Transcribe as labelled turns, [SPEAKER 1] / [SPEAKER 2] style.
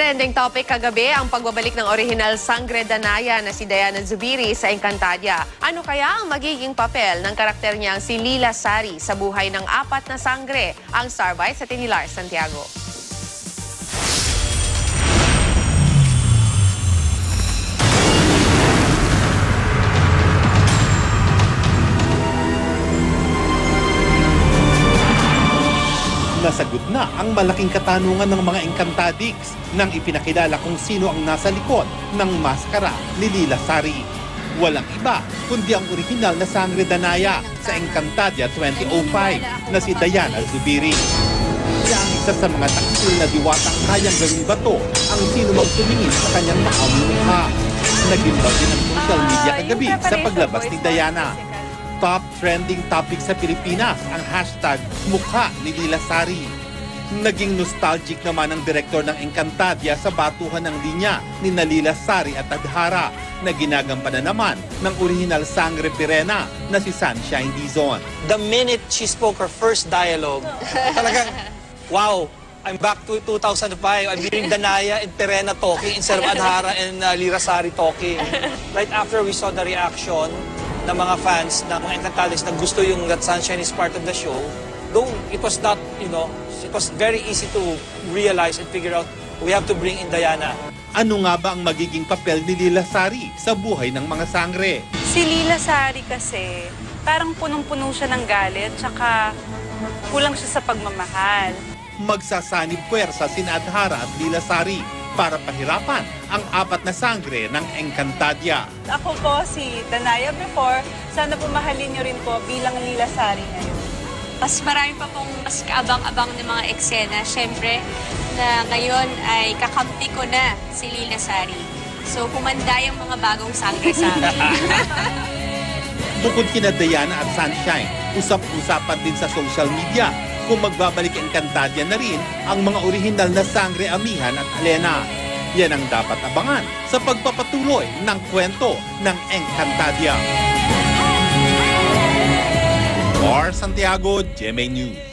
[SPEAKER 1] Trending topic kagabi ang pagbabalik ng original Sangre Danaya na si Diana Zubiri sa Encantadia. Ano kaya ang magiging papel ng karakter niyang si Lila Sari sa buhay ng apat na sangre? Ang Starbite sa Tinilar, Santiago.
[SPEAKER 2] Nasagot na ang malaking katanungan ng mga Encantadix nang ipinakilala kung sino ang nasa likod ng maskara ni Lila Sari. Walang iba kundi ang orihinal na Sangre Danaya sa Encantadia 2005 na si Diana Zubiri. Siya ang isa sa mga taksil na diwatang kayang gawing bato ang sino mang tumingin sa kanyang makamukha. Naglimbaw din ang social media kagabi sa paglabas ni Diana. Top trending topic sa Pilipinas ang hashtag mukha ni Lila Sari. Naging nostalgic naman ang direktor ng Encantadia sa batuhan ng linya ni Lila Sari at Adhara na ginagampanan naman ng original Sangre Pirena na si Sunshine Dizon.
[SPEAKER 3] The minute she spoke her first dialogue, talagang, wow, I'm back to 2005. I'm hearing Danaya and Pirena talking instead of Adhara and Lila Sari talking. Right after we saw the reaction ng mga fans, ng mga Encantadix na gusto yung that Sunshine is part of the show, though it was not, it was very easy to realize and figure out we have to bring in Diana.
[SPEAKER 2] Ano nga ba ang magiging papel ni Lila Sari sa buhay ng mga sangre?
[SPEAKER 4] Si Lila Sari kasi, parang punong-puno siya ng galit, tsaka kulang siya sa pagmamahal.
[SPEAKER 2] Magsasanib puwersa sina Adhara at Lila Sari para pahirapan ang apat na sangre ng Encantadia.
[SPEAKER 4] Ako po si Danaya before, sana po mahalin niyo rin po bilang Lila Sari ngayon.
[SPEAKER 5] Mas marami pa pong mas kaabang-abang ng mga eksena. Siyempre, na ngayon ay kakampi ko na si Lila Sari. So, humanda yung mga bagong sangre sa akin.
[SPEAKER 2] Bukod kina Diana at Sunshine, usap-usapan din sa social media kung magbabalik Encantadia na rin ang mga orihinal na Sangre Amihan at Alena. Yan ang dapat abangan sa pagpapatuloy ng kwento ng Encantadia. For Santiago, GMA News.